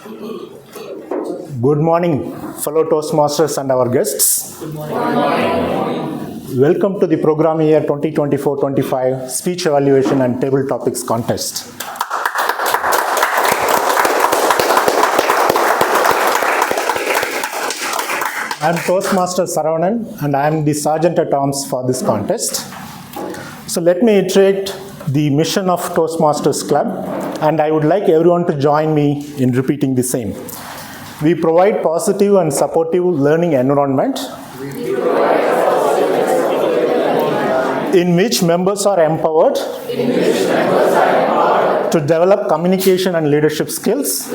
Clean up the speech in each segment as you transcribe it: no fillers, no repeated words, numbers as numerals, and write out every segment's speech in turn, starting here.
Good morning, fellow Toastmasters and our guests. Good morning. Welcome to the program year 2024-25 Speech Evaluation and Table Topics Contest. I am Toastmaster Saravanan and I am the Sergeant at Arms for this contest. So let me iterate the mission of Toastmasters Club, and I would like everyone to join me in repeating the same. We provide positive and supportive learning environment in which members are empowered to develop communication and leadership skills,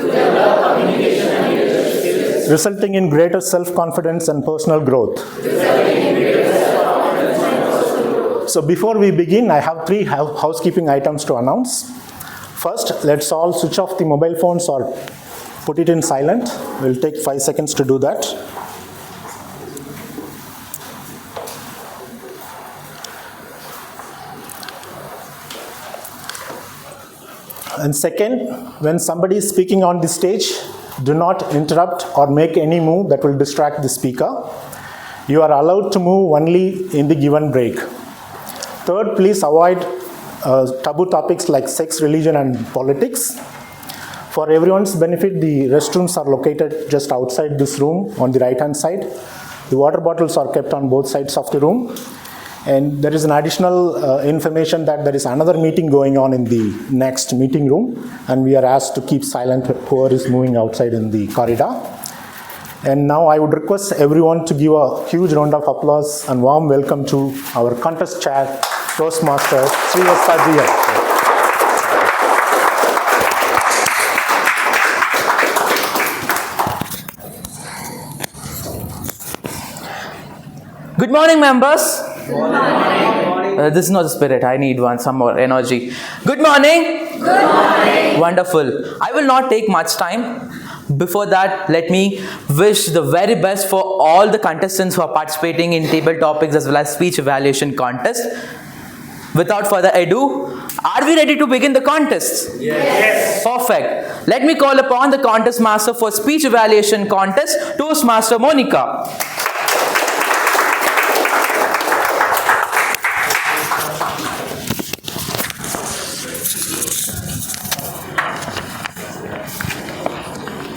resulting in greater self-confidence and personal growth. So before we begin, I have three housekeeping items to announce. First, let's all switch off the mobile phones or put it in silent. We'll take 5 seconds to do that. And second, when somebody is speaking on the stage, do not interrupt or make any move that will distract the speaker. You are allowed to move only in the given break. Third, please avoid taboo topics like sex, religion, and politics. For everyone's benefit, the restrooms are located just outside this room on the right-hand side. The water bottles are kept on both sides of the room. And there is an additional information that there is another meeting going on in the next meeting room, and we are asked to keep silent whoever is moving outside in the corridor. And now I would request everyone to give a huge round of applause and warm welcome to our contest chair, Toastmaster Srivastava Ji. Good morning, members. Good morning. This is not the spirit. I need some more energy. Good morning. Good morning. Wonderful. I will not take much time. Before that, let me wish the very best for all the contestants who are participating in table topics as well as speech evaluation contest. Without further ado, are we ready to begin the contest? Yes. Perfect. Let me call upon the contest master for speech evaluation contest, Toastmaster Monica.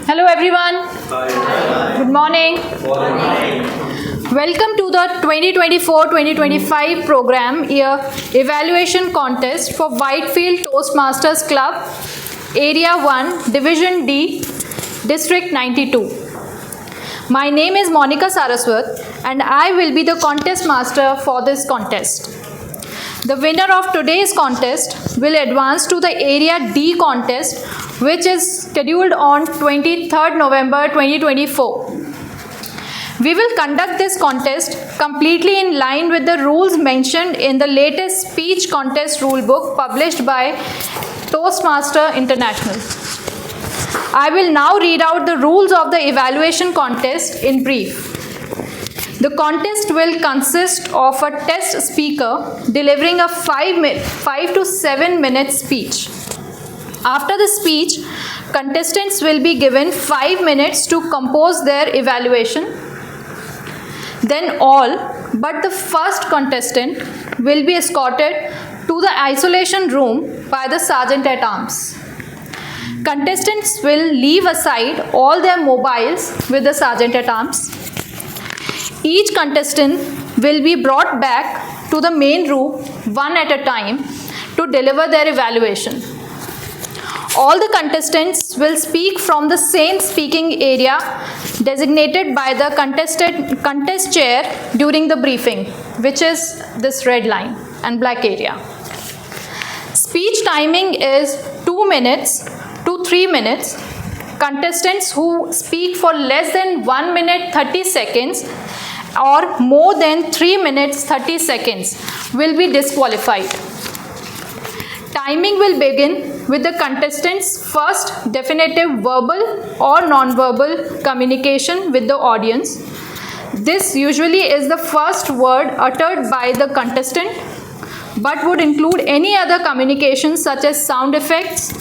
Hello everyone. Hi. Good morning. Good morning. Welcome to the 2024-2025 program year evaluation contest for Whitefield Toastmasters Club, Area 1, Division D, District 92. My name is Monica Saraswat and I will be the contest master for this contest. The winner of today's contest will advance to the Area D contest, which is scheduled on 23rd November 2024. We will conduct this contest completely in line with the rules mentioned in the latest speech contest rulebook published by Toastmaster International. I will now read out the rules of the evaluation contest in brief. The contest will consist of a test speaker delivering a 5 to 7 minute speech. After the speech, contestants will be given 5 minutes to compose their evaluation. Then all but the first contestant will be escorted to the isolation room by the Sergeant at Arms. Contestants will leave aside all their mobiles with the Sergeant at Arms. Each contestant will be brought back to the main room one at a time to deliver their evaluation. All the contestants will speak from the same speaking area designated by the contest chair during the briefing, which is this red line and black area. Speech timing is 2 minutes to 3 minutes. Contestants who speak for less than 1 minute 30 seconds or more than 3 minutes 30 seconds will be disqualified. Timing will begin with the contestants' first definitive verbal or non-verbal communication with the audience. This usually is the first word uttered by the contestant, but would include any other communication such as sound effects,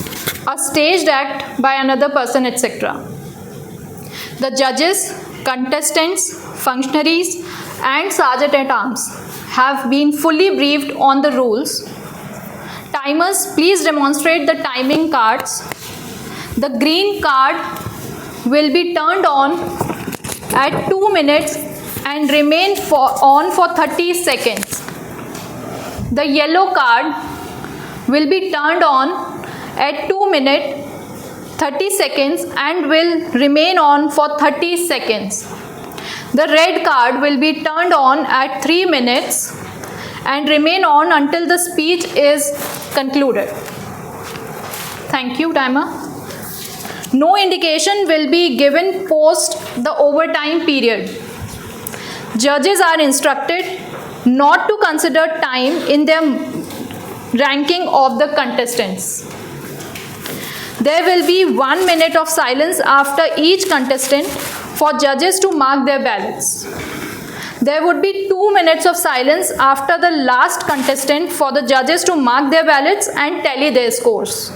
a staged act by another person, etc. The judges, contestants, functionaries, and sergeant-at-arms have been fully briefed on the rules. Timers, please demonstrate the timing cards. The green card will be turned on at 2 minutes and remain on for 30 seconds. The yellow card will be turned on at 2 minutes 30 seconds and will remain on for 30 seconds. The red card will be turned on at 3 minutes and remain on until the speech is concluded. Thank you, timer. No indication will be given post the overtime period. Judges are instructed not to consider time in their ranking of the contestants. There will be 1 minute of silence after each contestant for judges to mark their ballots. There would be 2 minutes of silence after the last contestant for the judges to mark their ballots and tally their scores.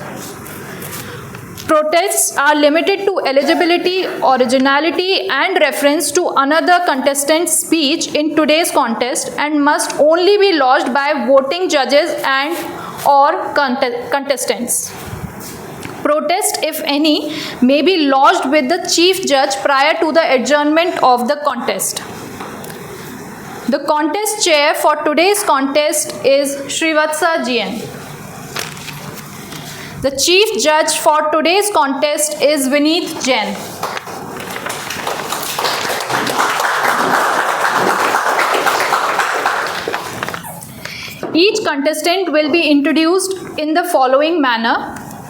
Protests are limited to eligibility, originality, and reference to another contestant's speech in today's contest and must only be lodged by voting judges and or contestants. Protest, if any, may be lodged with the chief judge prior to the adjournment of the contest. The contest chair for today's contest is Srivatsa GN. The chief judge for today's contest is Vineet Jain. Each contestant will be introduced in the following manner: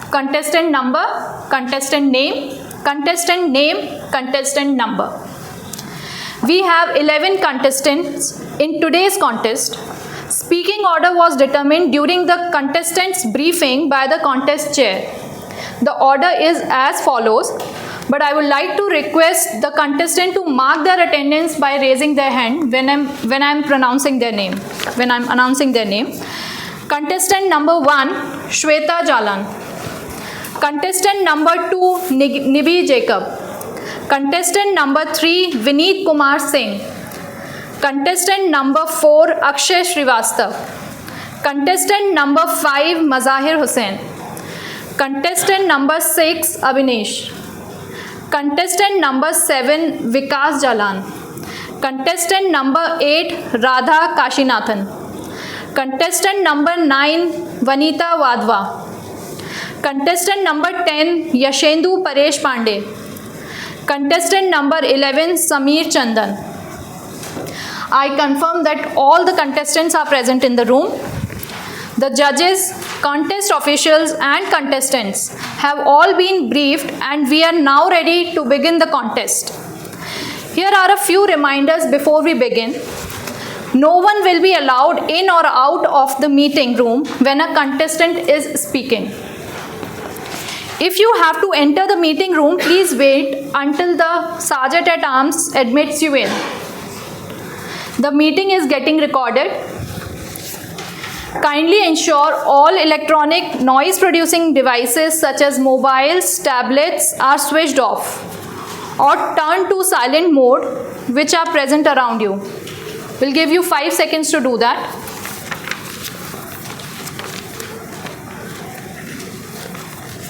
contestant number, contestant name, contestant number. We have 11 contestants in today's contest. Speaking order was determined during the contestants' briefing by the contest chair. The order is as follows, but I would like to request the contestant to mark their attendance by raising their hand when I'm announcing their name. Contestant number 1, Shweta Jalan. Contestant number 2, Nibhi Jacob. Contestant number 3, Vineet Kumar Singh. Contestant number 4, Akshay Srivastav. Contestant number 5, Mazahir Hussain. Contestant number 6, Abhinesh. Contestant number 7, Vikas Jalan. Contestant number 8, Radha Kashinathan. Contestant number 9, Vanita Wadhwa. Contestant number 10, Yashendu Paresh Pandey. Contestant number 11, Sameer Chandan. I confirm that all the contestants are present in the room. The judges, contest officials and contestants have all been briefed and we are now ready to begin the contest. Here are a few reminders before we begin. No one will be allowed in or out of the meeting room when a contestant is speaking. If you have to enter the meeting room, please wait until the sergeant at arms admits you in. The meeting is getting recorded. Kindly ensure all electronic noise producing devices such as mobiles, tablets are switched off or turned to silent mode which are present around you. We'll give you 5 seconds to do that.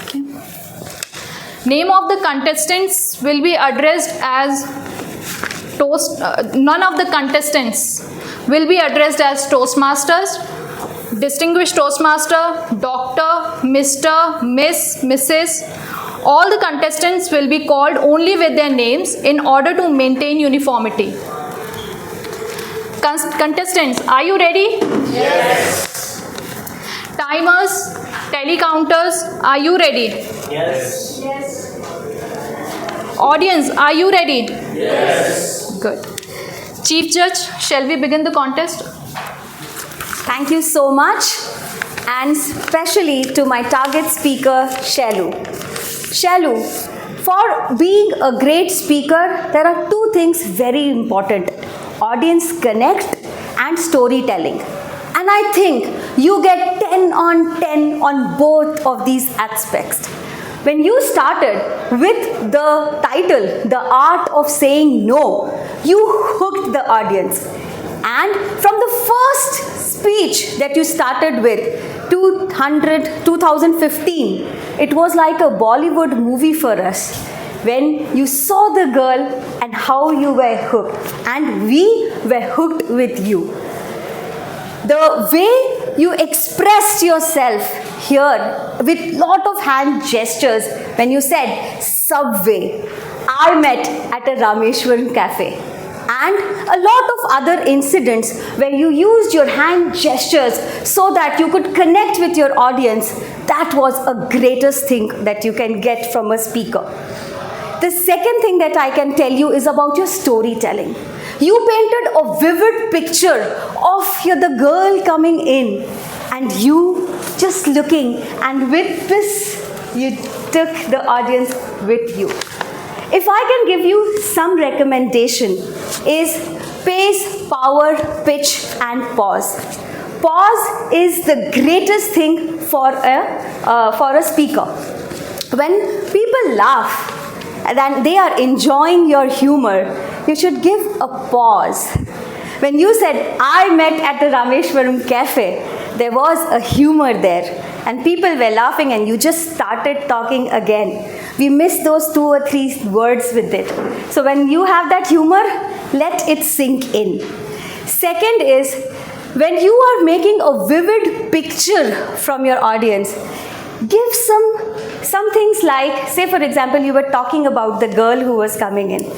Okay. Name of the contestants will be addressed as none of the contestants will be addressed as Toastmasters, Distinguished Toastmaster, Doctor, Mr., Miss, Mrs. All the contestants will be called only with their names in order to maintain uniformity. Contestants, are you ready? Yes. Timers, telecounters, are you ready? Yes. Audience, are you ready? Yes. Good. Chief Judge, shall we begin the contest? Thank you so much, and especially to my target speaker, Shalu. Shalu, for being a great speaker, there are two things very important: audience connect and storytelling. And I think you get 10 on 10 on both of these aspects. When you started with the title, The Art of Saying No, you hooked the audience. And from the first speech that you started with, 2015, it was like a Bollywood movie for us. When you saw the girl and how you were hooked, and we were hooked with you. The way you expressed yourself here with lot of hand gestures when you said Subway, I met at a Rameshwaram cafe, and a lot of other incidents where you used your hand gestures so that you could connect with your audience, that was a greatest thing that you can get from a speaker. The second thing that I can tell you is about your storytelling. You painted a vivid picture of the girl coming in and you just looking, and with this you took the audience with you. If I can give you some recommendation is pace, power, pitch and pause. Pause is the greatest thing for a speaker. When people laugh and they are enjoying your humor, you should give a pause. When you said, I met at the Rameshwaram cafe, there was a humor there and people were laughing and you just started talking again. We missed those 2 or 3 words with it. So when you have that humor, let it sink in. Second is, when you are making a vivid picture from your audience, give some things like, say for example, you were talking about the girl who was coming in.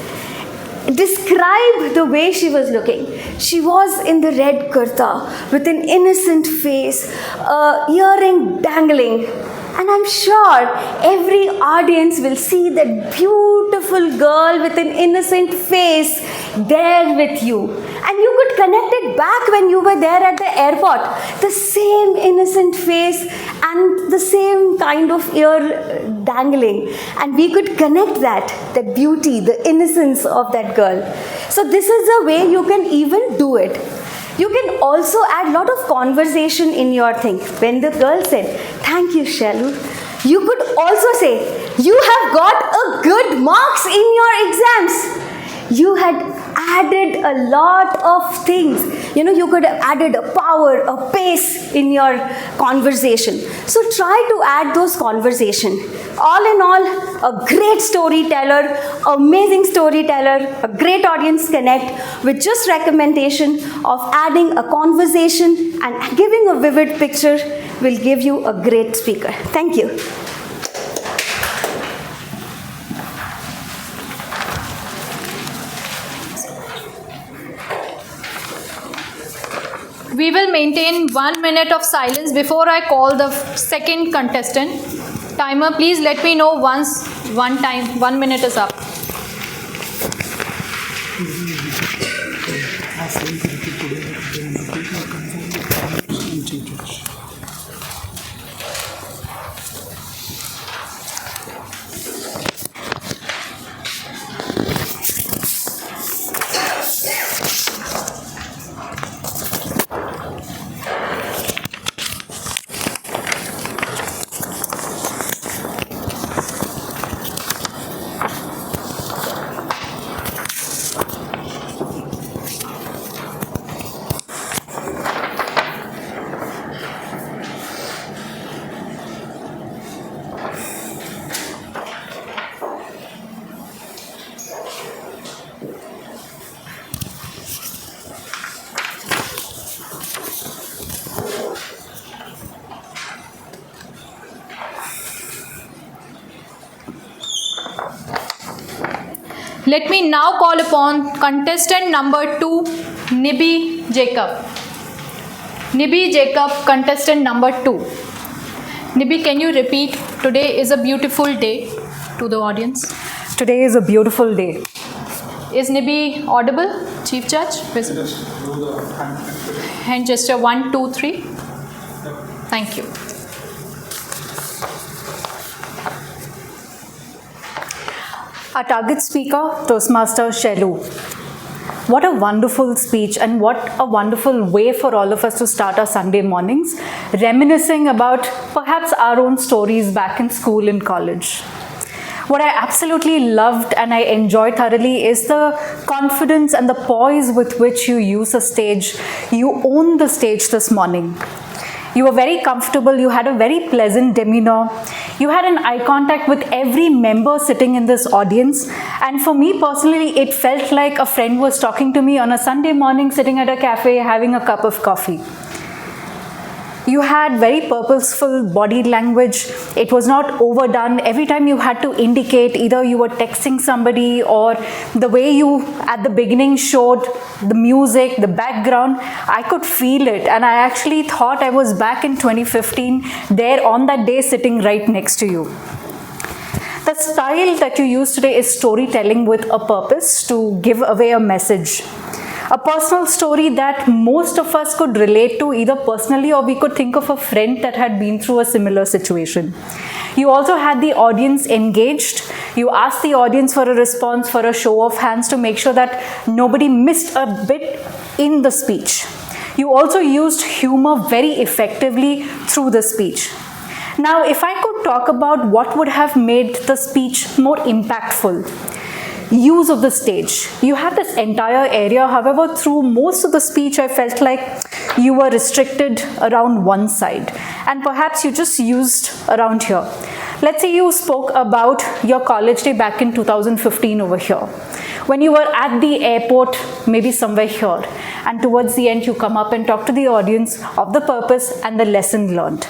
Describe the way she was looking. She was in the red kurta with an innocent face, earring dangling. And I'm sure every audience will see that beautiful girl with an innocent face there with you. And you could connect it back when you were there at the airport. The same innocent face and the same kind of ear dangling. And we could connect that, the beauty, the innocence of that girl. So this is a way you can even do it. You can also add a lot of conversation in your thing. When the girl said, thank you, Shalu, you could also say, you have got a good marks in your exams. You had added a lot of things. You could have added a power, a pace in your conversation. So try to add those conversation. All in all, a great storyteller, amazing storyteller, a great audience connect with just recommendation of adding a conversation and giving a vivid picture will give you a great speaker. Thank you. We will maintain 1 minute of silence before I call the second contestant. Timer, please let me know once 1 minute is up. Let me now call upon contestant number 2, Nibby Jacob. Nibby Jacob, contestant number 2. Nibby, can you repeat, today is a beautiful day to the audience? Today is a beautiful day. Is Nibby audible, Chief Judge? Hand gesture 1, 2, 3. Thank you. Our target speaker, Toastmaster Shalu. What a wonderful speech, and what a wonderful way for all of us to start our Sunday mornings, reminiscing about perhaps our own stories back in school and college. What I absolutely loved and I enjoyed thoroughly is the confidence and the poise with which you use a stage. You own the stage this morning. You were very comfortable, you had a very pleasant demeanor, you had an eye contact with every member sitting in this audience, and for me personally, it felt like a friend was talking to me on a Sunday morning sitting at a cafe having a cup of coffee. You had very purposeful body language. It was not overdone. Every time you had to indicate, either you were texting somebody or the way you at the beginning showed the music, the background, I could feel it. And I actually thought I was back in 2015 there on that day sitting right next to you. The style that you use today is storytelling with a purpose to give away a message. A personal story that most of us could relate to either personally, or we could think of a friend that had been through a similar situation. You also had the audience engaged. You asked the audience for a response, for a show of hands to make sure that nobody missed a bit in the speech. You also used humor very effectively through the speech. Now, if I could talk about what would have made the speech more impactful, use of the stage. You had this entire area, however, through most of the speech, I felt like you were restricted around one side, and perhaps you just used around here. Let's say you spoke about your college day back in 2015 over here, when you were at the airport, maybe somewhere here, and towards the end you come up and talk to the audience of the purpose and the lesson learned.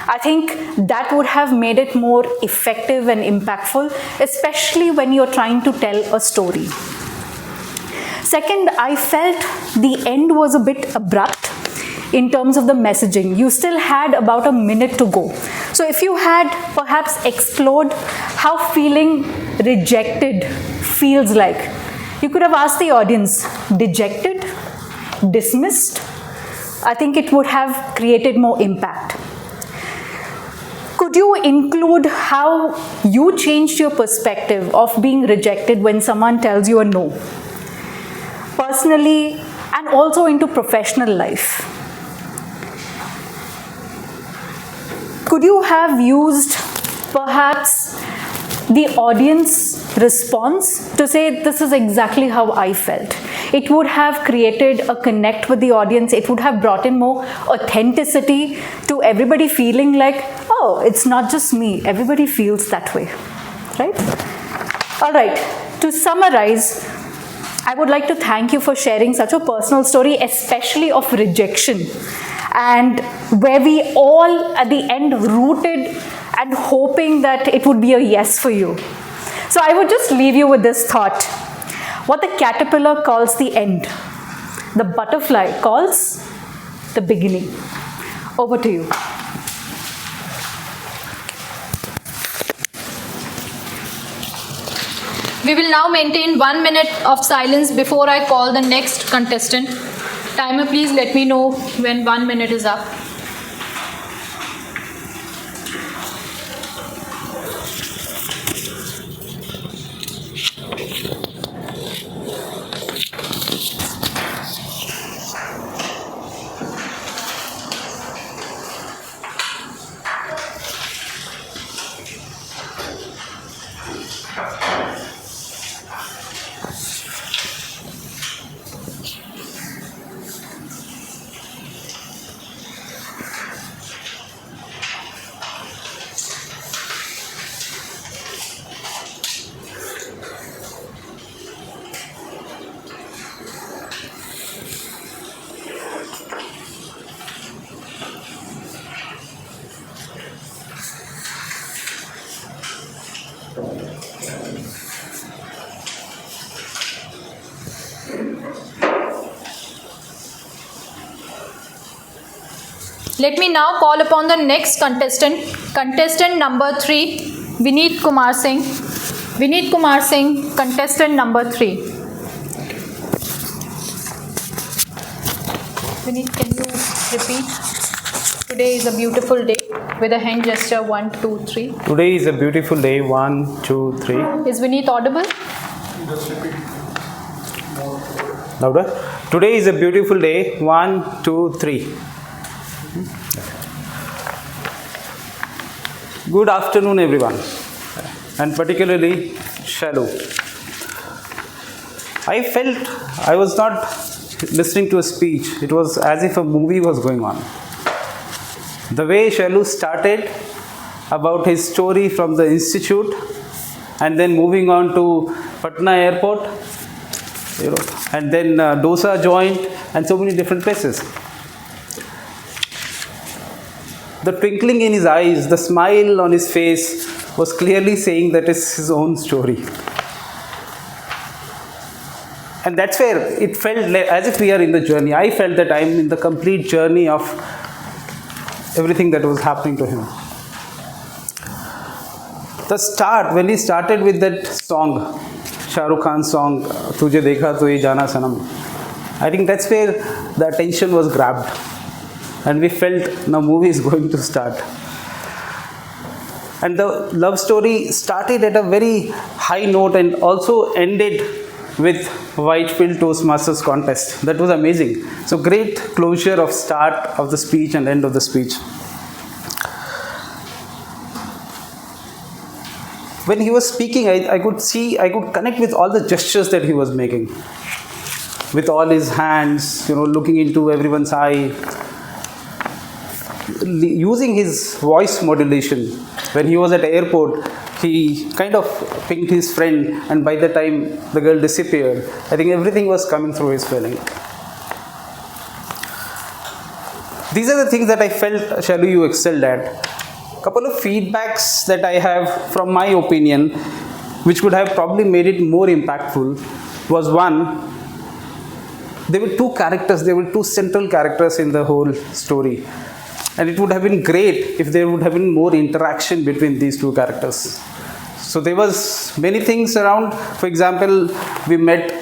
I think that would have made it more effective and impactful, especially when you're trying to tell a story. Second, I felt the end was a bit abrupt in terms of the messaging. You still had about a minute to go. So if you had perhaps explored how feeling rejected feels like, you could have asked the audience, dejected, dismissed? I think it would have created more impact. Could you include how you changed your perspective of being rejected when someone tells you a no? Personally and also into professional life. Could you have used perhaps the audience response to say, this is exactly how I felt? It would have created a connect with the audience. It would have brought in more authenticity to everybody feeling like, oh, it's not just me. Everybody feels that way, right? All right, to summarize, I would like to thank you for sharing such a personal story, especially of rejection, and where we all at the end rooted and hoping that it would be a yes for you. So I would just leave you with this thought. What the caterpillar calls the end, the butterfly calls the beginning. Over to you. We will now maintain 1 minute of silence before I call the next contestant. Timer, please let me know when 1 minute is up. Let me now call upon the next contestant, contestant number 3, Vineet Kumar Singh. Vineet Kumar Singh, contestant number 3. Vineet, can you repeat? Today is a beautiful day with a hand gesture 1, 2, 3. Today is a beautiful day. 1, 2, 3. Is Vineet audible? Just repeat more. Louder. Today is a beautiful day. 1, 2, 3. Good afternoon, everyone, and particularly Shalu. I felt I was not listening to a speech. It was as if a movie was going on. The way Shalu started about his story from the institute and then moving on to Patna airport, and then Dosa joined and so many different places. The twinkling in his eyes, the smile on his face was clearly saying that it's his own story. And that's where it felt as if we are in the journey. I felt that I'm in the complete journey of everything that was happening to him. The start, when he started with that song, Shah Rukh Khan's song, Tujhe Dekha To Ye Jana Sanam, I think that's where the attention was grabbed. And we felt now movie is going to start. And the love story started at a very high note and also ended with Whitefield Toastmasters contest. That was amazing. So great closure of start of the speech and end of the speech. When he was speaking, I could connect with all the gestures that he was making. With all his hands, looking into everyone's eye. Using his voice modulation. When he was at the airport, he kind of pinged his friend, and by the time the girl disappeared, I think everything was coming through his feeling. These are the things that I felt, Shalu, you excelled at. Couple of feedbacks that I have from my opinion, which would have probably made it more impactful, was one, there were two characters, there were two central characters in the whole story. And it would have been great if there would have been more interaction between these two characters. So there was many things around. For example, we met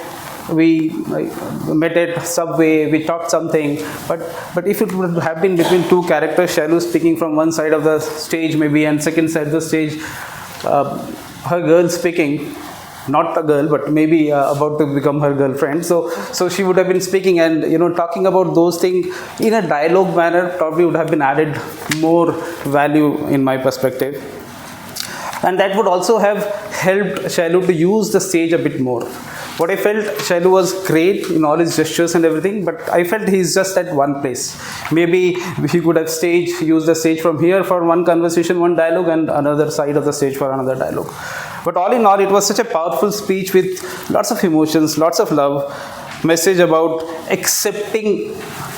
at Subway, we talked something. But if it would have been between two characters, Shalu speaking from one side of the stage maybe, and second side of the stage, her girl speaking. Not a girl, but maybe about to become her girlfriend. So she would have been speaking and talking about those things in a dialogue manner. Probably would have been added more value in my perspective, and that would also have helped Shalu to use the stage a bit more. What I felt, Shalu was great in all his gestures and everything, but I felt he's just at one place. Maybe he could have used the stage from here for one conversation, one dialogue, and another side of the stage for another dialogue. But all in all, it was such a powerful speech with lots of emotions, lots of love, message about accepting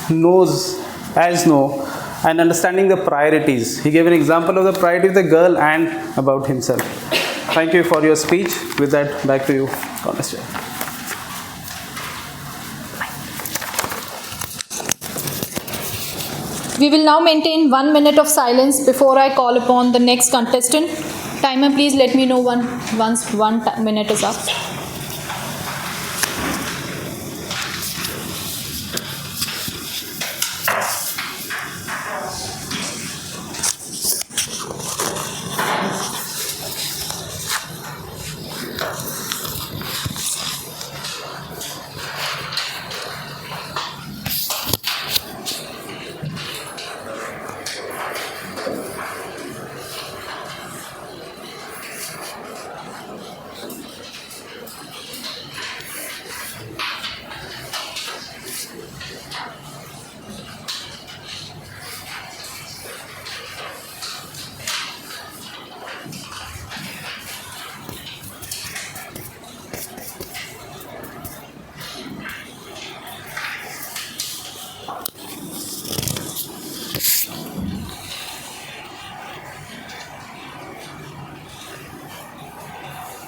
no's as no, and understanding the priorities. He gave an example of the priority of the girl and about himself. Thank you for your speech. With that, back to you, Honest. We will now maintain 1 minute of silence before I call upon the next contestant. Timer, please let me know once 1 minute is up.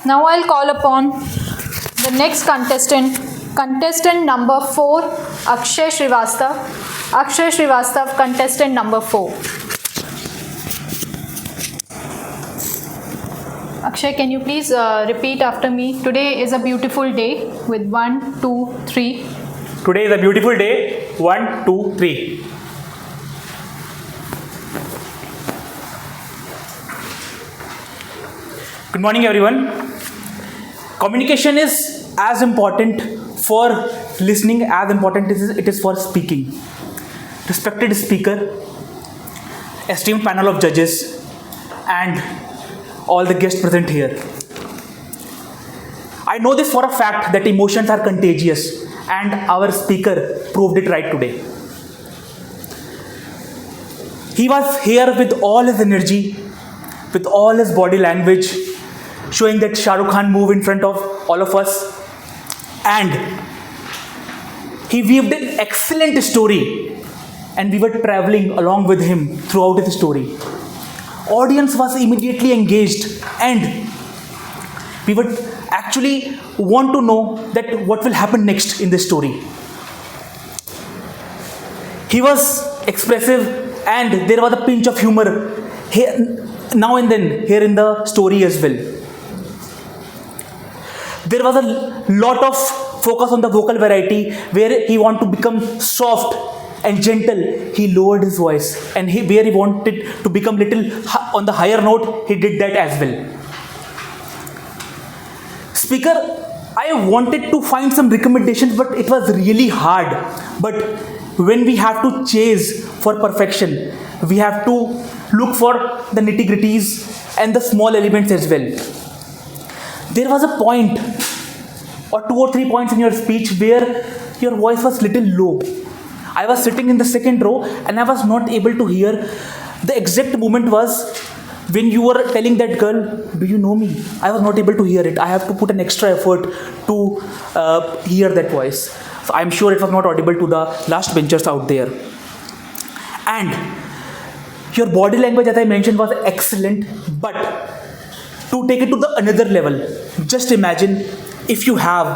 Now I'll call upon the next contestant number 4, Akshay Srivastav. Akshay Srivastav, contestant number 4. Akshay, can you please repeat after me? Today is a beautiful day with 1, 2, 3. Today is a beautiful day. 1, 2, 3. Good morning, everyone. Communication is as important for listening as important as it is for speaking. Respected speaker, esteemed panel of judges, and all the guests present here. I know this for a fact that emotions are contagious, and our speaker proved it right today. He was here with all his energy, with all his body language, showing that Shah Rukh Khan move in front of all of us. And he weaved an excellent story, and we were traveling along with him throughout his story. Audience was immediately engaged, and we would actually want to know that what will happen next in this story. He was expressive, and there was a pinch of humor here, now and then here in the story as well. There was a lot of focus on the vocal variety, where he wanted to become soft and gentle. He lowered his voice, and where he wanted to become little on the higher note, he did that as well. Speaker, I wanted to find some recommendations, but it was really hard. But when we have to chase for perfection, we have to look for the nitty-gritties and the small elements as well. There was a point or 2 or 3 points in your speech where your voice was little low. I was sitting in the second row and I was not able to hear. The exact moment was when you were telling that girl, do you know me? I was not able to hear it. I have to put an extra effort to hear that voice. So I'm sure it was not audible to the last benchers out there. And your body language, as I mentioned, was excellent. But to take it to the another level, just imagine if you have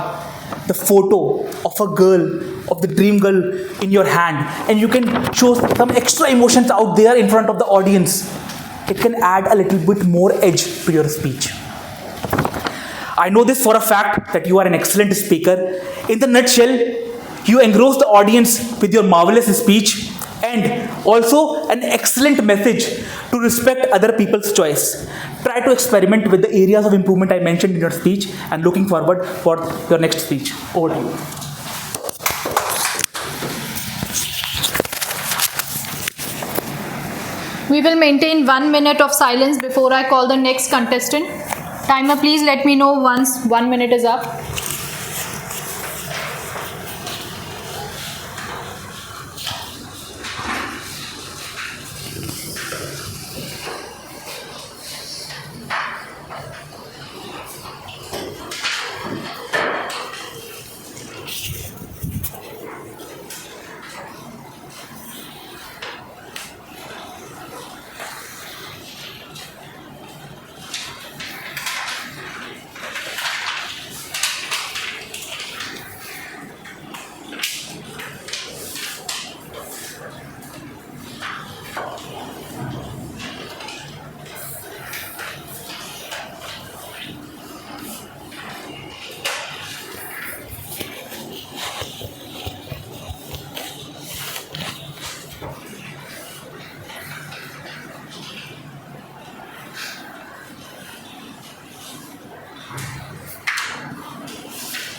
the photo of a girl, of the dream girl in your hand, and you can show some extra emotions out there in front of the audience. It can add a little bit more edge to your speech. I know this for a fact that you are an excellent speaker. In the nutshell, you engross the audience with your marvelous speech and also an excellent message to respect other people's choice. Try to experiment with the areas of improvement I mentioned in your speech, and looking forward for your next speech. Over to you. We will maintain 1 minute of silence before I call the next contestant. Timer, please let me know once 1 minute is up.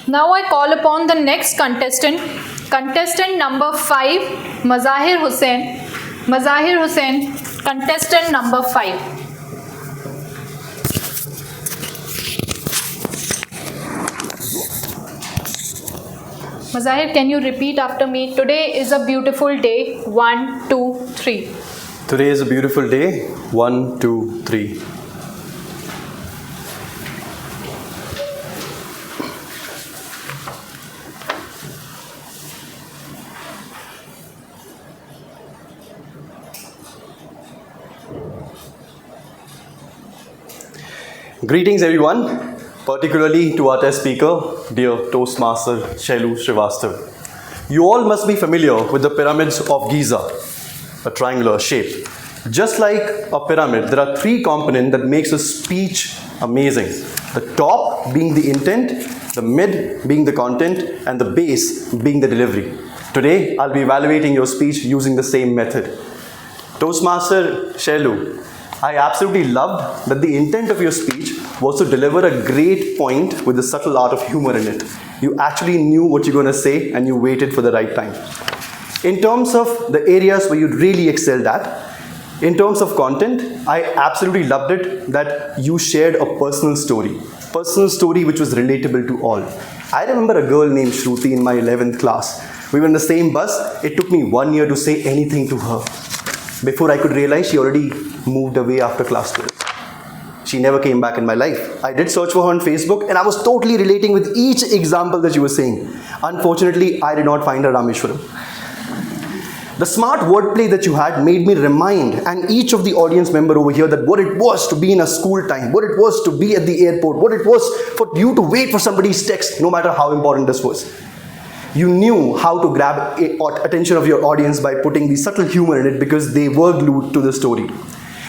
Now I call upon the next contestant, contestant number 5, Mazahir Hussain. Mazahir Hussain, contestant number 5. Mazahir, can you repeat after me? Today is a beautiful day. 1, 2, 3. Today is a beautiful day. 1, 2, 3. Greetings everyone, particularly to our test speaker, dear Toastmaster Shailu Srivastav. You all must be familiar with the pyramids of Giza, a triangular shape. Just like a pyramid, there are 3 components that makes a speech amazing. The top being the intent, the mid being the content, and the base being the delivery. Today, I'll be evaluating your speech using the same method. Toastmaster Shailu, I absolutely loved that the intent of your speech was to deliver a great point with the subtle art of humor in it. You actually knew what you're going to say and you waited for the right time. In terms of the areas where you really excelled at, in terms of content, I absolutely loved it that you shared a personal story which was relatable to all. I remember a girl named Shruti in my 11th class. We were in the same bus. It took me 1 year to say anything to her. Before I could realize, she already moved away after class 12. She never came back in my life. I did search for her on Facebook and I was totally relating with each example that you were saying. Unfortunately, I did not find her Rameshwaram. The smart wordplay that you had made me remind, and each of the audience member over here, that what it was to be in a school time, what it was to be at the airport, what it was for you to wait for somebody's text, no matter how important this was. You knew how to grab attention of your audience by putting the subtle humor in it because they were glued to the story.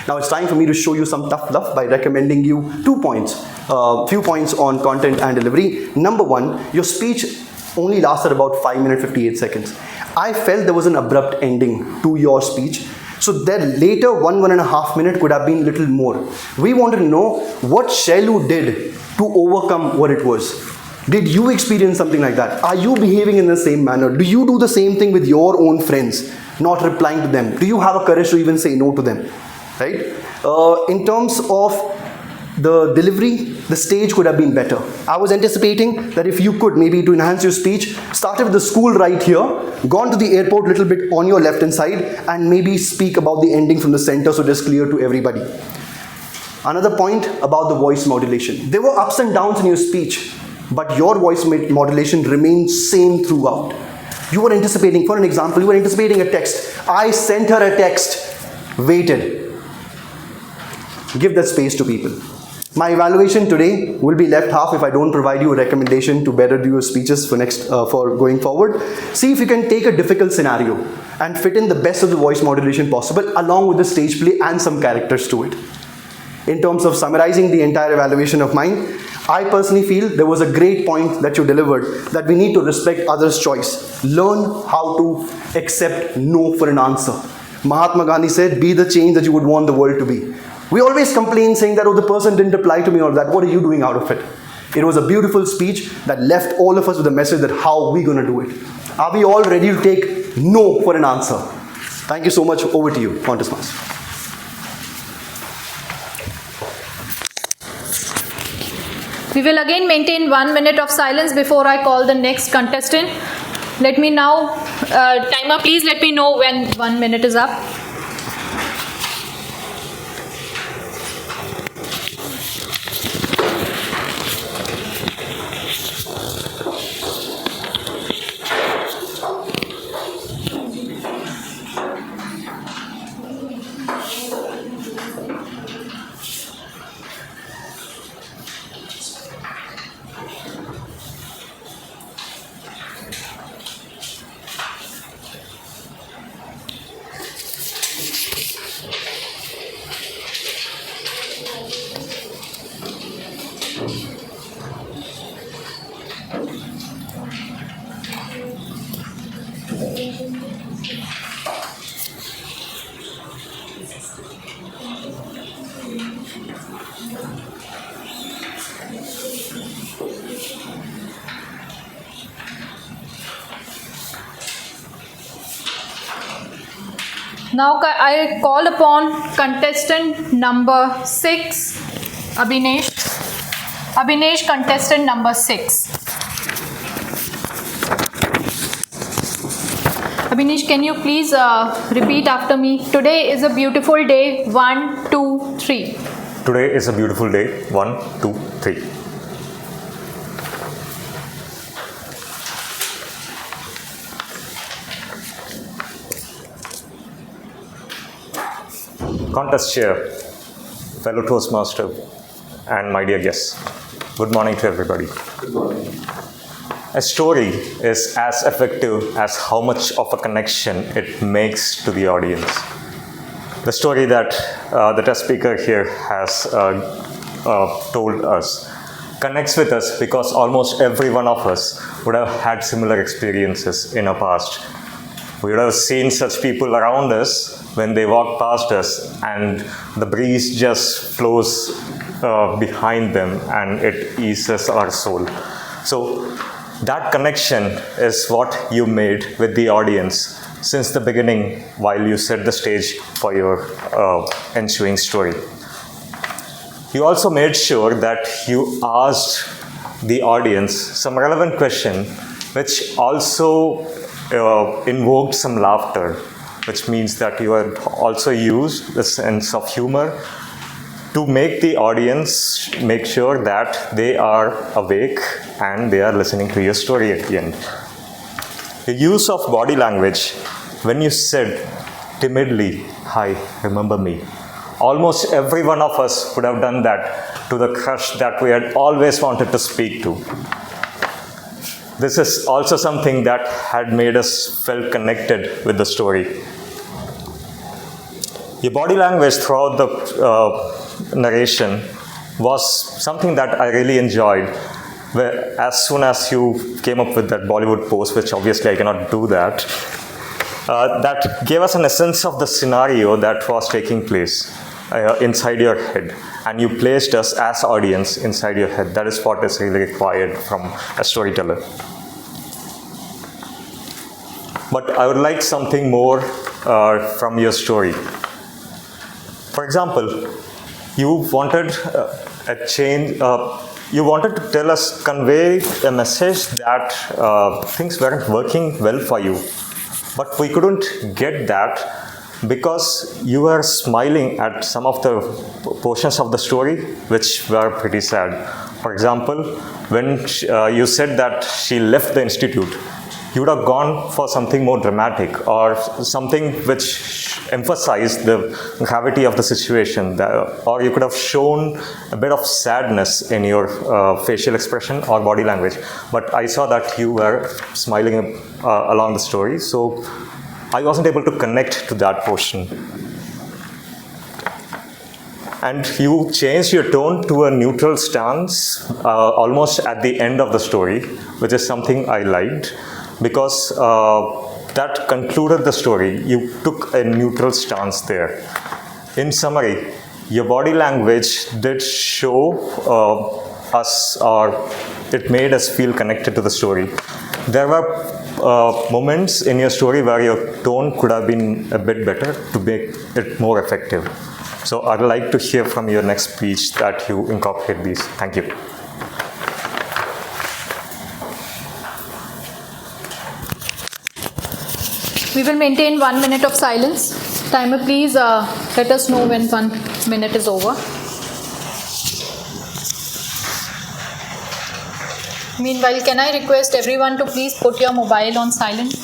Now it's time for me to show you some tough love by recommending you 2 points, few points on content and delivery. Number one, your speech only lasted about 5 minutes 58 seconds. I felt there was an abrupt ending to your speech. So then later 1.5 minutes could have been a little more. We wanted to know what Shailu did to overcome what it was. Did you experience something like that? Are you behaving in the same manner? Do you do the same thing with your own friends, not replying to them? Do you have a courage to even say no to them? Right? In terms of the delivery, the stage could have been better. I was anticipating that if you could, maybe to enhance your speech, started with the school right here, gone to the airport a little bit on your left hand side, and maybe speak about the ending from the center so it's clear to everybody. Another point about the voice modulation. There were ups and downs in your speech, but your voice modulation remained same throughout. You were anticipating, for an example, you were anticipating a text. I sent her a text, waited. Give that space to people. My evaluation today will be left half if I don't provide you a recommendation to better do your speeches for going forward. See if you can take a difficult scenario and fit in the best of the voice modulation possible along with the stage play and some characters to it. In terms of summarizing the entire evaluation of mine, I personally feel there was a great point that you delivered, that we need to respect others' choice. Learn how to accept no for an answer. Mahatma Gandhi said, be the change that you would want the world to be. We always complain saying that, oh, the person didn't reply to me or that. What are you doing out of it? It was a beautiful speech that left all of us with a message that how are we going to do it? Are we all ready to take no for an answer? Thank you so much. Over to you, Contest Master. We will again maintain 1 minute of silence before I call the next contestant. Let me now, timer, please let me know when 1 minute is up. Now I call upon contestant number 6, Abhinesh. Abhinesh, contestant number 6. Abhinesh, can you please repeat after me? Today is a beautiful day. 1, 2, 3. Today is a beautiful day. 1, 2, 3. Contest chair, fellow Toastmaster, and my dear guests. Good morning to everybody. Good morning. A story is as effective as how much of a connection it makes to the audience. The story that the test speaker here has told us connects with us because almost every one of us would have had similar experiences in our past. We would have seen such people around us when they walk past us and the breeze just flows behind them, and it eases our soul. So that connection is what you made with the audience since the beginning while you set the stage for your ensuing story. You also made sure that you asked the audience some relevant question which also invoked some laughter, which means that you had also used the sense of humor to make the audience make sure that they are awake and they are listening to your story at the end. The use of body language when you said timidly, "Hi, remember me." Almost every one of us would have done that to the crush that we had always wanted to speak to. This is also something that had made us feel connected with the story. Your body language throughout the narration was something that I really enjoyed. Where as soon as you came up with that Bollywood pose, which obviously I cannot do that, that gave us an essence of the scenario that was taking place inside your head, and you placed us as audience inside your head. That is what is really required from a storyteller. But I would like something more from your story. For example, you wanted a change. You wanted to tell us, convey a message that things weren't working well for you. But we couldn't get that because you were smiling at some of the portions of the story which were pretty sad. For example, when you said that she left the institute, you would have gone for something more dramatic or something which emphasized the gravity of the situation, or you could have shown a bit of sadness in your facial expression or body language. But I saw that you were smiling along the story, so I wasn't able to connect to that portion. And you changed your tone to a neutral stance almost at the end of the story, which is something I liked, because that concluded the story. You took a neutral stance there. In summary, your body language did show us, or it made us feel connected to the story. There were moments in your story where your tone could have been a bit better to make it more effective. So I'd like to hear from your next speech that you incorporate these. Thank you. We will maintain 1 minute of silence. Timer, please let us know when 1 minute is over. Meanwhile, can I request everyone to please put your mobile on silent?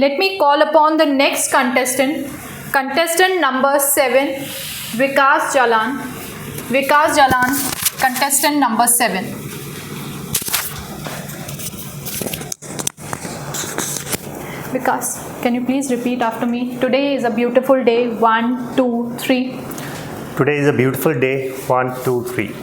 Let me call upon the next contestant, contestant number 7, Vikas Jalan. Vikas Jalan, contestant number 7. Vikas, can you please repeat after me? Today is a beautiful day. 1, 2, 3. Today is a beautiful day. 1, 2, 3.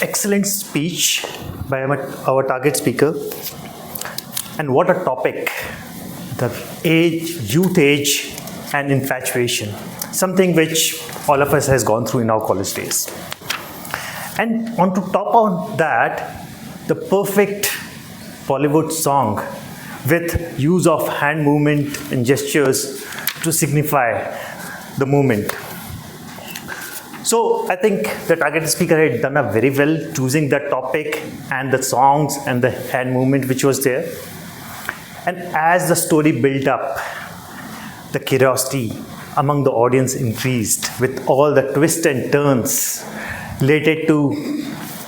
Excellent speech by our target speaker. And what a topic. The age, youth age and infatuation. Something which all of us has gone through in our college days. And on to top of that, the perfect Bollywood song with use of hand movement and gestures to signify the movement. So I think the target speaker had done a very well choosing the topic and the songs and the hand movement which was there. And as the story built up, the curiosity among the audience increased with all the twists and turns related to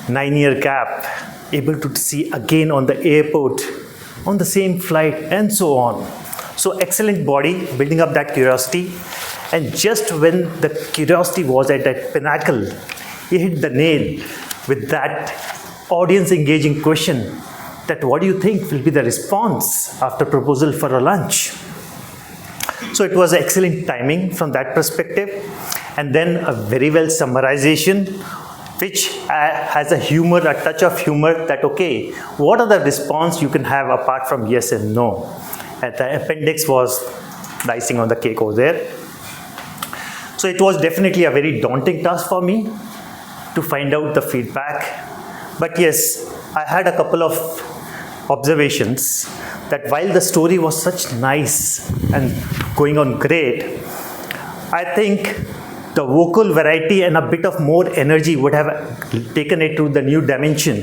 9-year gap, able to see again on the airport, on the same flight, and so on. So excellent body, building up that curiosity. And just when the curiosity was at that pinnacle, he hit the nail with that audience engaging question that what do you think will be the response after proposal for a lunch? So it was excellent timing from that perspective. And then a very well summarization, which has a humor, a touch of humor that, okay, what are the response you can have apart from yes and no? And the appendix was the icing on the cake over there. So it was definitely a very daunting task for me to find out the feedback. But yes, I had a couple of observations that while the story was such nice and going on great, I think the vocal variety and a bit of more energy would have taken it to the new dimension.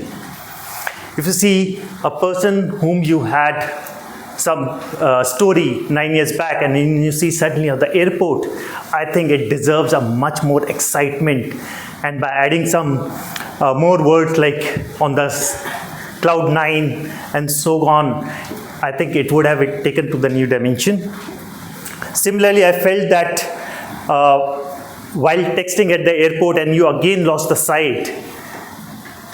If you see a person whom you had some story 9 years back and then you see suddenly at the airport, I think it deserves a much more excitement. And by adding some more words like on the cloud 9 and so on, I think it would have taken to the new dimension. Similarly, I felt that while texting at the airport and you again lost the sight,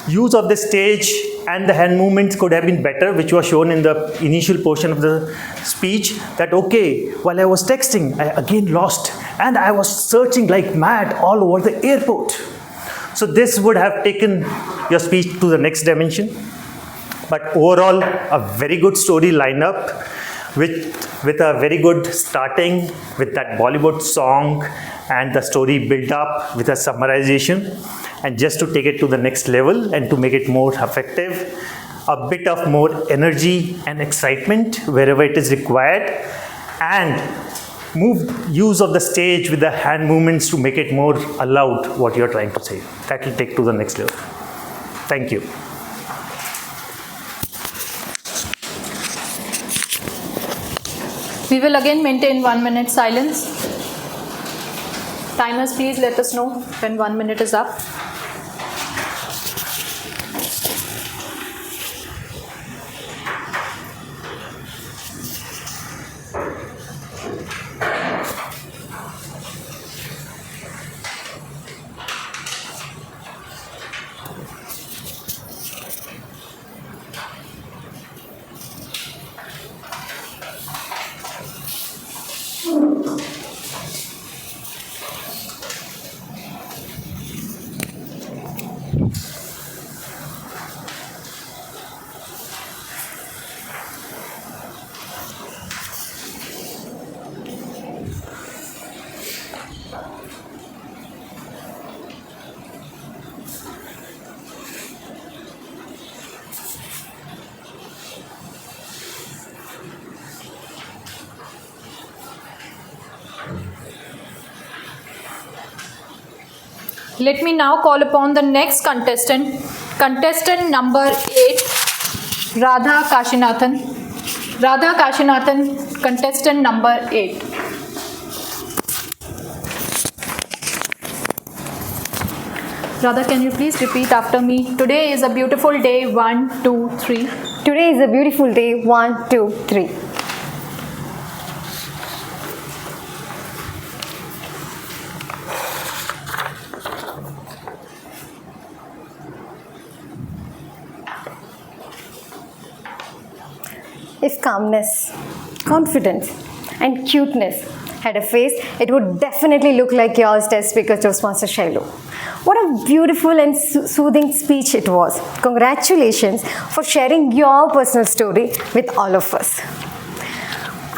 use of the stage and the hand movements could have been better, which was shown in the initial portion of the speech, that okay, while I was texting, I again lost and I was searching like mad all over the airport. So this would have taken your speech to the next dimension. But overall, a very good story lineup with a very good starting with that Bollywood song and the story built up with a summarization. And just to take it to the next level and to make it more effective, a bit of more energy and excitement wherever it is required, and use of the stage with the hand movements to make it more allowed what you're trying to say. That will take to the next level. Thank you. We will again maintain 1 minute silence. Timers, please let us know when 1 minute is up. Let me now call upon the next contestant, contestant number 8, Radha Kashinathan. Radha Kashinathan, contestant number 8. Radha, can you please repeat after me? Today is a beautiful day, 1, 2, 3. Today is a beautiful day, 1, 2, 3. If calmness, confidence, and cuteness had a face, it would definitely look like yours, test speaker Toastmaster Shailu. What a beautiful and soothing speech it was. Congratulations for sharing your personal story with all of us.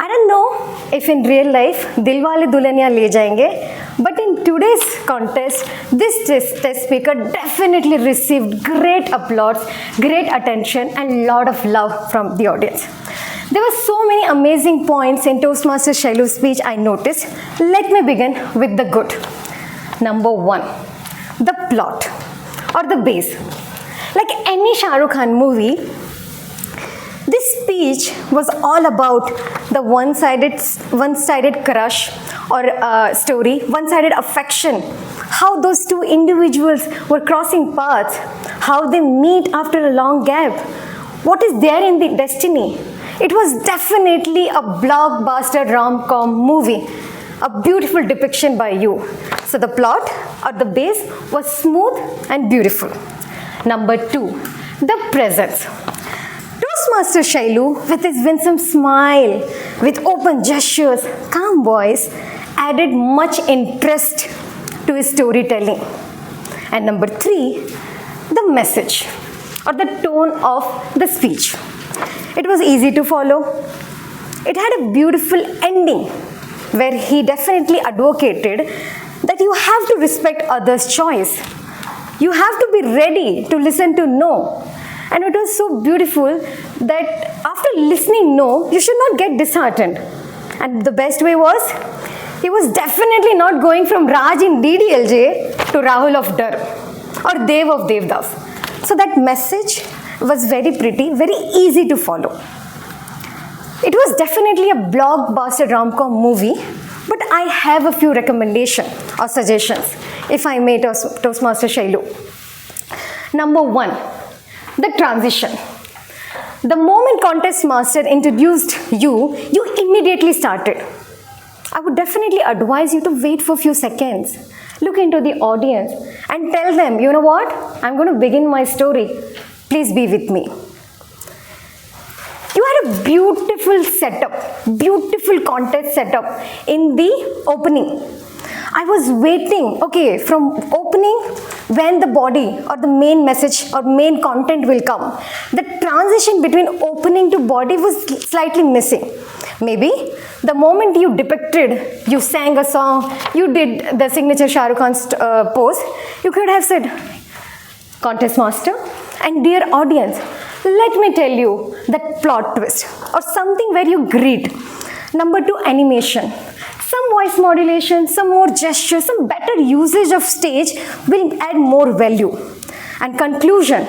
I don't know if in real life Dilwale Dulhaniya Le Jayenge, but in today's contest, this test speaker definitely received great applause, great attention, and lot of love from the audience. There were so many amazing points in Toastmaster Shailu's speech I noticed. Let me begin with the good. Number 1. the plot or the base. Like any Shah Rukh Khan movie, this speech was all about the one-sided crush or story, one-sided affection, how those two individuals were crossing paths, how they meet after a long gap, what is there in the destiny. It was definitely a blockbuster rom-com movie, a beautiful depiction by you. So the plot or the base was smooth and beautiful. Number 2, the presence. Toastmaster Shailu, with his winsome smile, with open gestures, calm voice, added much interest to his storytelling. And number 3, the message or the tone of the speech. It was easy to follow. It had a beautiful ending where he definitely advocated that you have to respect others' choice. You have to be ready to listen to no. And it was so beautiful that after listening no, you should not get disheartened. And the best way was, he was definitely not going from Raj in DDLJ to Rahul of Dar or Dev of Devdas. So that message was very pretty, very easy to follow. It was definitely a blockbuster rom-com movie, but I have a few recommendations or suggestions, if I may, Toastmaster Shailu. Number 1, the transition. The moment contest master introduced you, you immediately started. I would definitely advise you to wait for a few seconds. Look into the audience and tell them, you know what? I'm going to begin my story. Please be with me. You had a beautiful setup, beautiful contest setup in the opening. I was waiting, okay, from opening when the body or the main message or main content will come. The transition between opening to body was slightly missing. Maybe the moment you depicted, you sang a song, you did the signature Shah Rukh Khan's pose, you could have said, contest master and dear audience, let me tell you that plot twist or something where you greet. Number 2, animation. Some voice modulation, some more gestures, some better usage of stage will add more value. And conclusion.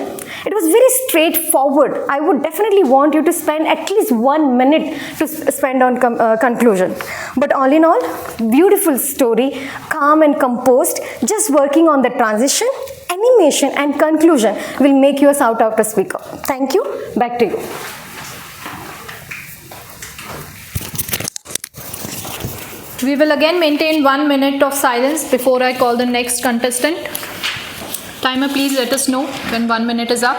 It was very straightforward. I would definitely want you to spend at least 1 minute to spend on conclusion. But all in all, beautiful story, calm and composed, just working on the transition, animation and conclusion will make you a sought-after speaker. Thank you. Back to you. We will again maintain 1 minute of silence before I call the next contestant. Timer, please let us know when 1 minute is up.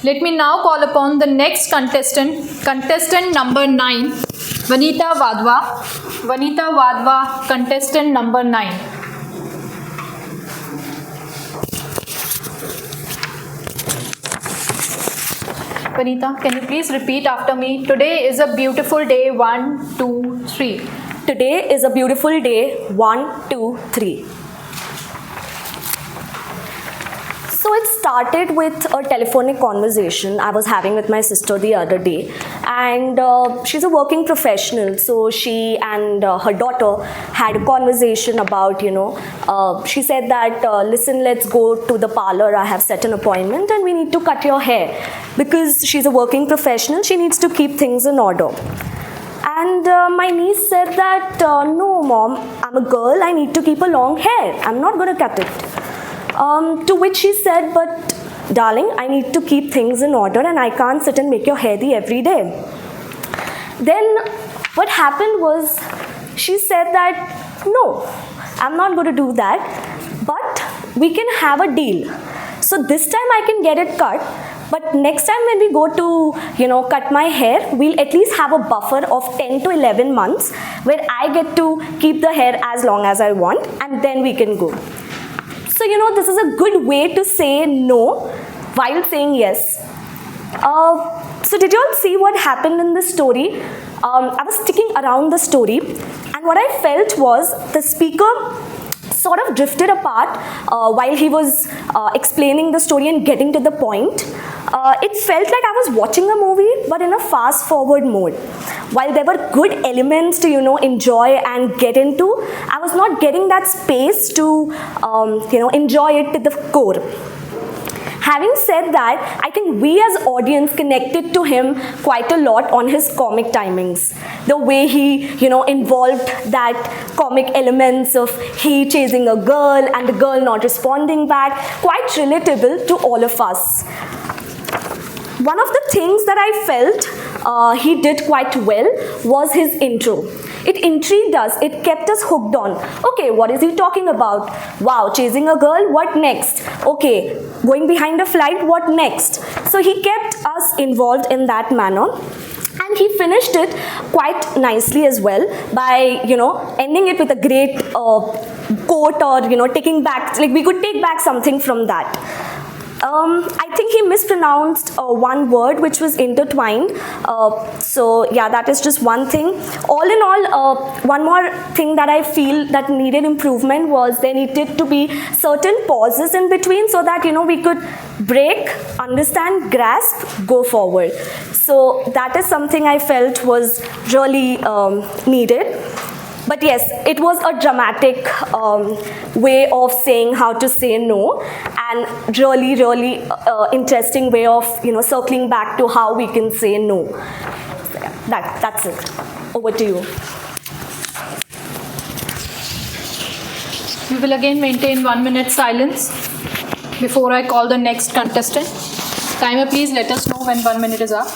Let me now call upon the next contestant number 9, Vanita Wadhwa. Vanita Wadhwa, contestant number 9. Vanita, can you please repeat after me? Today is a beautiful day, 1, 2, 3. Today is a beautiful day, 1, 2, 3. So it started with a telephonic conversation I was having with my sister the other day, and she's a working professional, so she and her daughter had a conversation about, she said that, listen, let's go to the parlor, I have set an appointment and we need to cut your hair, because she's a working professional, she needs to keep things in order. And my niece said that, no mom, I'm a girl, I need to keep a long hair, I'm not going to cut it. To which she said, but darling, I need to keep things in order and I can't sit and make your hair every day. Then what happened was she said that, no, I'm not going to do that, but we can have a deal. So this time I can get it cut, but next time when we go to, cut my hair, we'll at least have a buffer of 10 to 11 months where I get to keep the hair as long as I want, and then we can go. So, this is a good way to say no while saying yes. So did you all see what happened in this story? I was sticking around the story, and what I felt was the speaker sort of drifted apart while he was explaining the story and getting to the point. It felt like I was watching a movie, but in a fast forward mode. While there were good elements to enjoy and get into, I was not getting that space to enjoy it to the core. Having said that, I think we as audience connected to him quite a lot on his comic timings. The way he, involved that comic elements of he chasing a girl and the girl not responding back, quite relatable to all of us. One of the things that I felt he did quite well was his intro. It intrigued us, it kept us hooked on. Okay, what is he talking about? Wow, chasing a girl, what next? Okay, going behind a flight, what next? So he kept us involved in that manner. And he finished it quite nicely as well by, ending it with a great quote or, taking back, like we could take back something from that. I think he mispronounced one word which was intertwined. So yeah, that is just one thing. All in all, one more thing that I feel that needed improvement was there needed to be certain pauses in between so that, we could break, understand, grasp, go forward. So that is something I felt was really needed. But yes, it was a dramatic way of saying how to say no, and really, really interesting way of circling back to how we can say no. So yeah, that's it. Over to you. We will again maintain 1 minute silence before I call the next contestant. Timer, please let us know when 1 minute is up.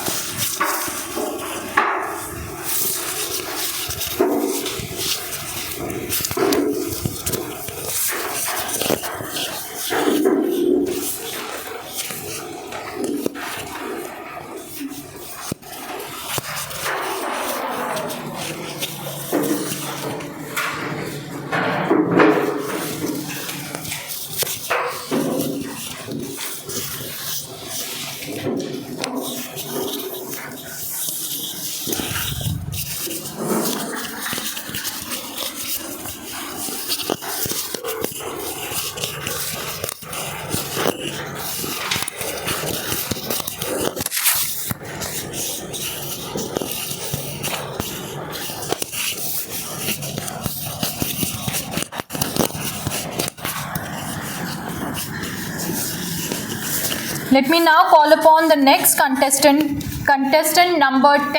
Let me now call upon the next contestant, contestant number 10,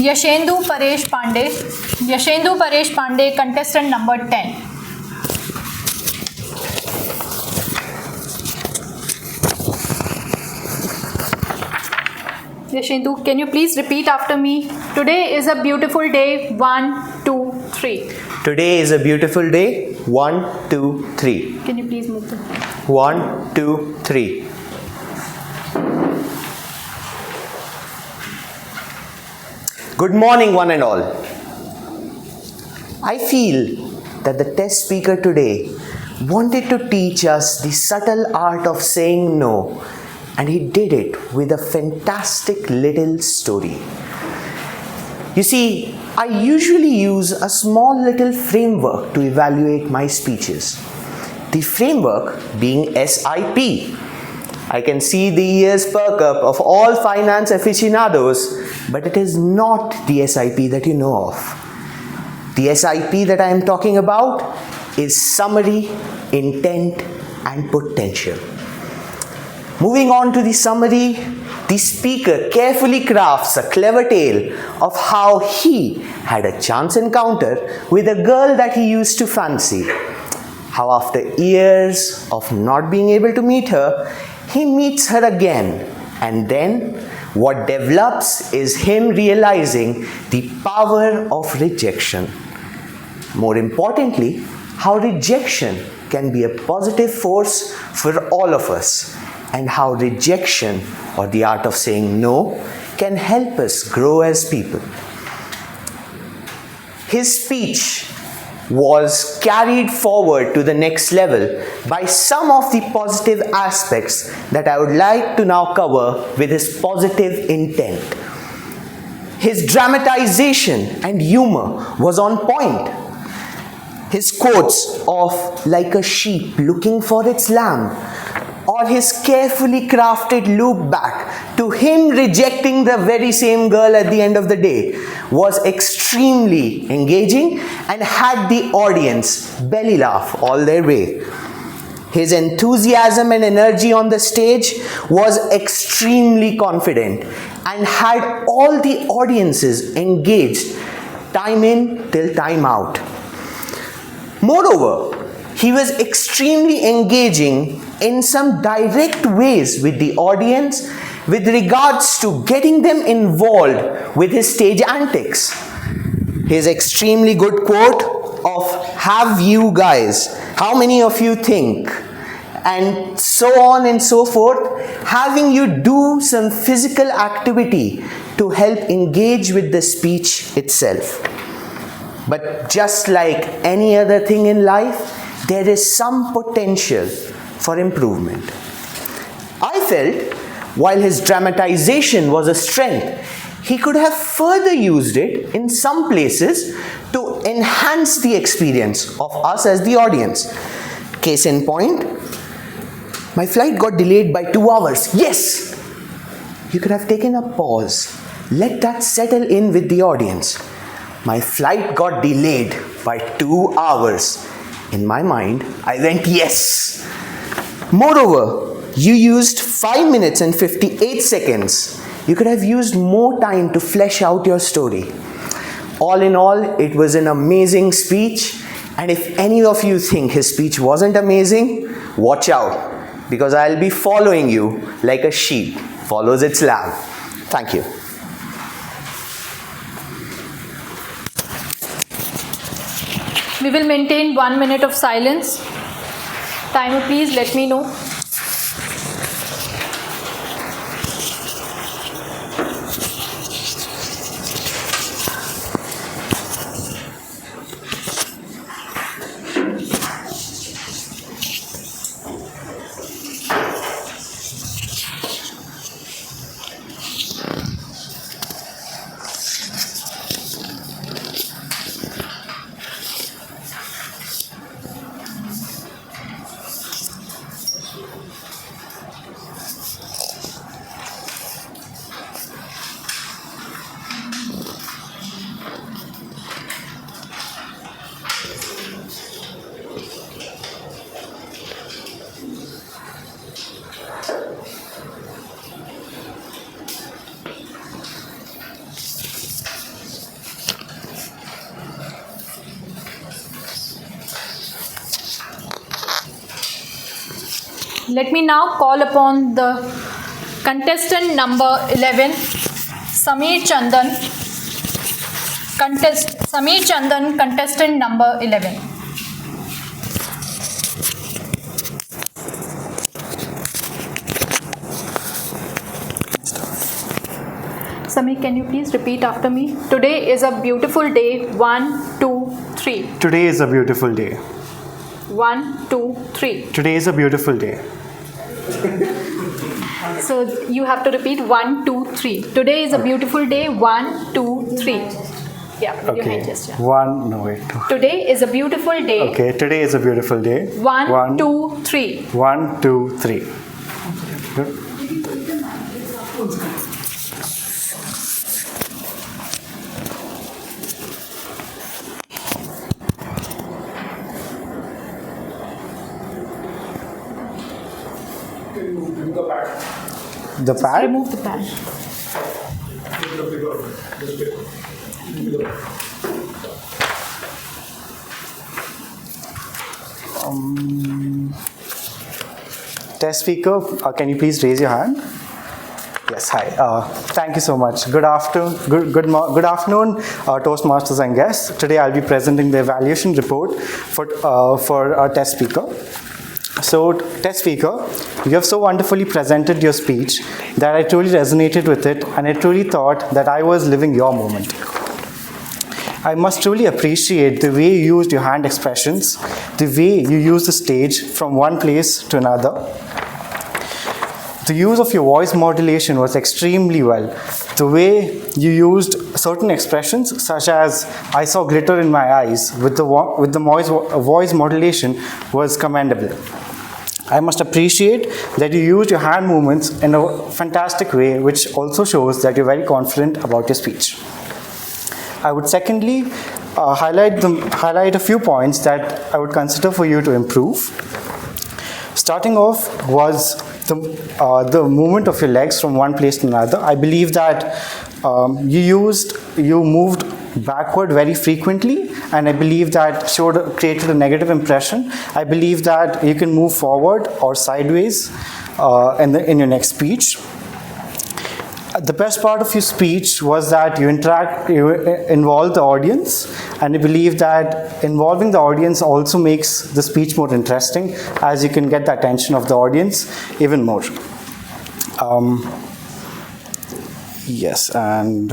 Yashendu Paresh Pandey. Yashendu Paresh Pandey, contestant number 10. Yashendu, can you please repeat after me? Today is a beautiful day. 1, 2, 3. Today is a beautiful day. 1, 2, 3. Can you please move the 1, 2, 3. Good morning, one and all. I feel that the test speaker today wanted to teach us the subtle art of saying no, and he did it with a fantastic little story. You see, I usually use a small little framework to evaluate my speeches. The framework being SIP. I can see the ears perk up of all finance aficionados, but it is not the SIP that you know of. The SIP that I am talking about is summary, intent, and potential. Moving on to the summary, the speaker carefully crafts a clever tale of how he had a chance encounter with a girl that he used to fancy. How after years of not being able to meet her, he meets her again, and then what develops is him realizing the power of rejection. More importantly, how rejection can be a positive force for all of us, and how rejection, or the art of saying no, can help us grow as people. His speech was carried forward to the next level by some of the positive aspects that I would like to now cover with his positive intent. His dramatization and humor was on point. His quotes of "like a sheep looking for its lamb," or his carefully crafted loop back to him rejecting the very same girl at the end of the day, was extremely engaging and had the audience belly laugh all their way. His enthusiasm and energy on the stage was extremely confident and had all the audiences engaged time in till time out. Moreover, he was extremely engaging in some direct ways with the audience with regards to getting them involved with his stage antics. His extremely good quote of "have you guys, how many of you think," and so on and so forth, having you do some physical activity to help engage with the speech itself. But just like any other thing in life, there is some potential for improvement. I felt while his dramatization was a strength, he could have further used it in some places to enhance the experience of us as the audience. Case in point, my flight got delayed by 2 hours. Yes! You could have taken a pause, let that settle in with the audience. My flight got delayed by 2 hours. In my mind, I went, yes. Moreover, you used 5 minutes and 58 seconds. You could have used more time to flesh out your story. All in all, it was an amazing speech. And if any of you think his speech wasn't amazing, watch out, because I'll be following you like a sheep follows its lamb. Thank you. We will maintain 1 minute of silence. Timer, please let me know. Let me now call upon the contestant number 11, Sameer Chandan. Sameer Chandan, contestant number 11. Sameer, can you please repeat after me? Today is a beautiful day. 1, 2, 3. Today is a beautiful day. 1, 2, 3. Today is a beautiful day. So you have to repeat 1, 2, 3. Today is a beautiful day. 1, 2, 3. Yeah, with your hand gesture. Today is a beautiful day. Okay, today is a beautiful day. 1, 2, 3. 1, 2, 3. Good. The pad? Remove the pad. Test speaker, can you please raise your hand? Yes, hi. Thank you so much. Good afternoon, Toastmasters and guests. Today I'll be presenting the evaluation report for our test speaker. So, test speaker, you have so wonderfully presented your speech that I truly resonated with it, and I truly thought that I was living your moment. I must truly appreciate the way you used your hand expressions, the way you used the stage from one place to another. The use of your voice modulation was extremely well. The way you used certain expressions, such as "I saw glitter in my eyes" with the voice modulation, was commendable. I must appreciate that you used your hand movements in a fantastic way, which also shows that you're very confident about your speech. I would secondly highlight a few points that I would consider for you to improve. Starting off was the movement of your legs from one place to another. I believe that you moved backward very frequently, and I believe that created a negative impression. I believe that you can move forward or sideways in your next speech. The best part of your speech was that you involved the audience, and I believe that involving the audience also makes the speech more interesting, as you can get the attention of the audience even more. Yes, and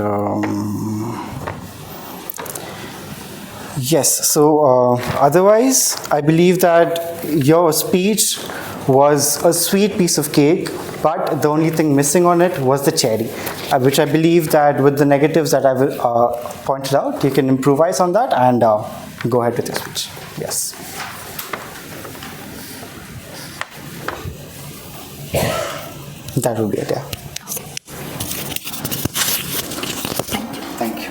yes, so otherwise, I believe that your speech was a sweet piece of cake, but the only thing missing on it was the cherry, which I believe that with the negatives that I've pointed out, you can improvise on that and go ahead with your speech. Yes. That would be it, yeah. Thank you.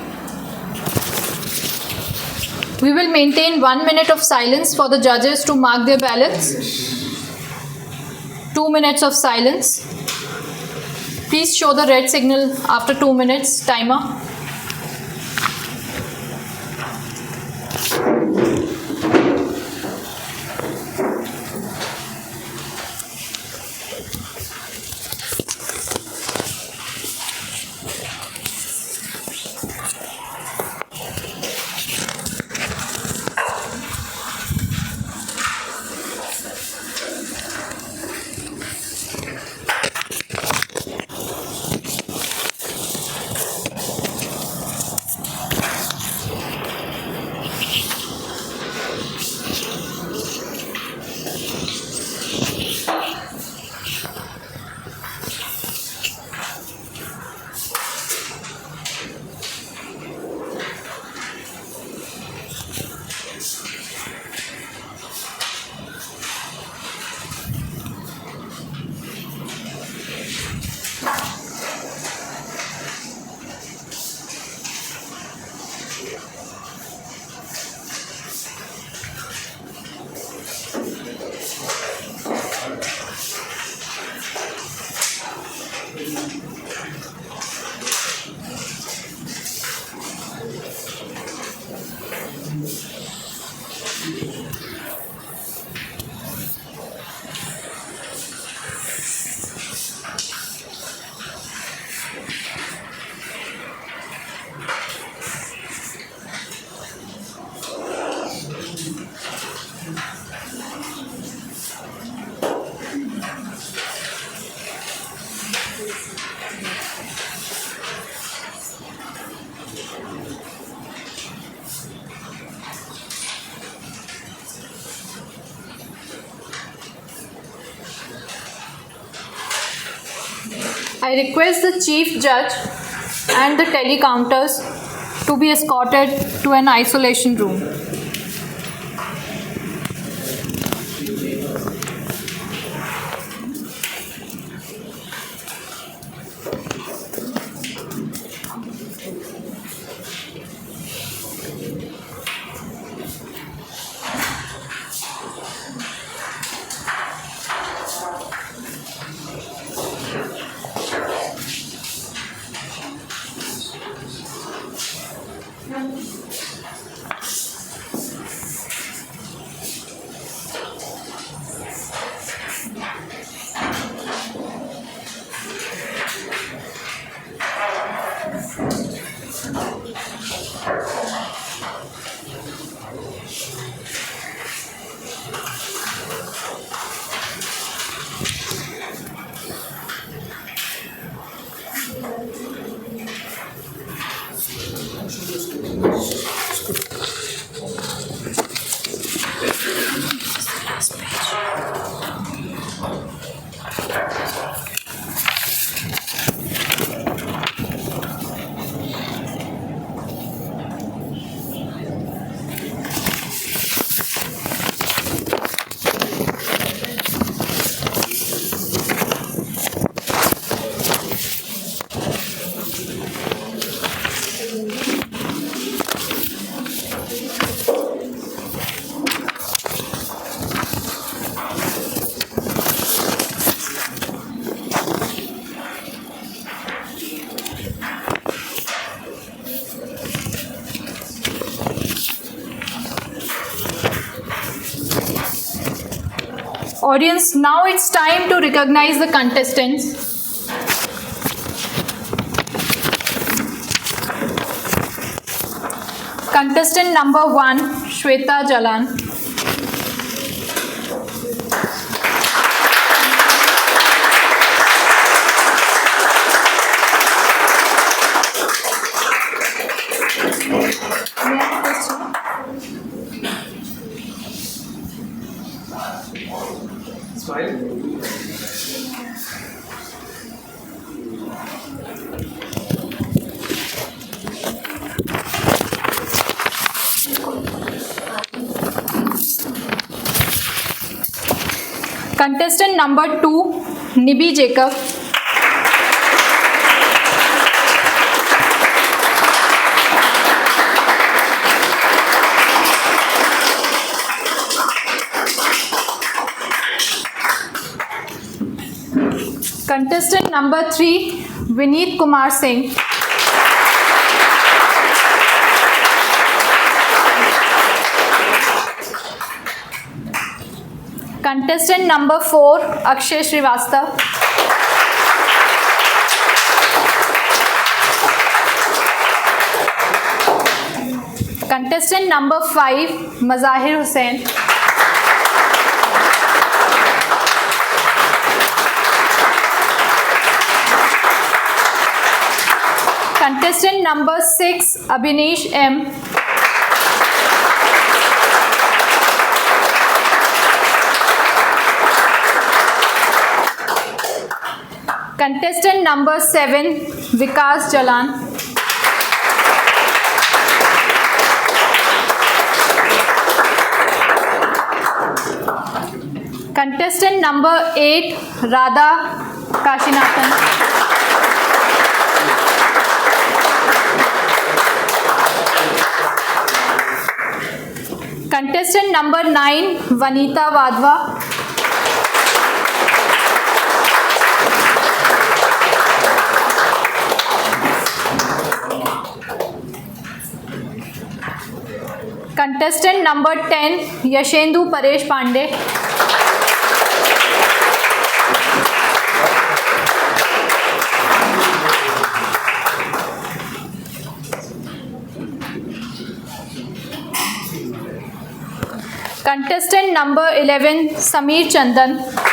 We will maintain 1 minute of silence for the judges to mark their ballots. 2 minutes of silence. Please show the red signal after 2 minutes. Timer. I request the Chief Judge and the telecounters to be escorted to an isolation room. Audience, now it's time to recognize the contestants. Contestant number 1, Shweta Jalan. Contestant number 2, Nibby Jacob. Contestant number 3, Vineet Kumar Singh. Contestant number 4, Akshay Srivastav. Contestant number 5, Mazahir Hussain. Contestant number 6, Abhinesh M. Contestant number 7, Vikas Jalan. Contestant number 8, Radha Kashinathan. Contestant number 9, Vanita Wadhwa. Contestant number 10, Yashendu Paresh Pandey. Contestant number 11, Sameer Chandan.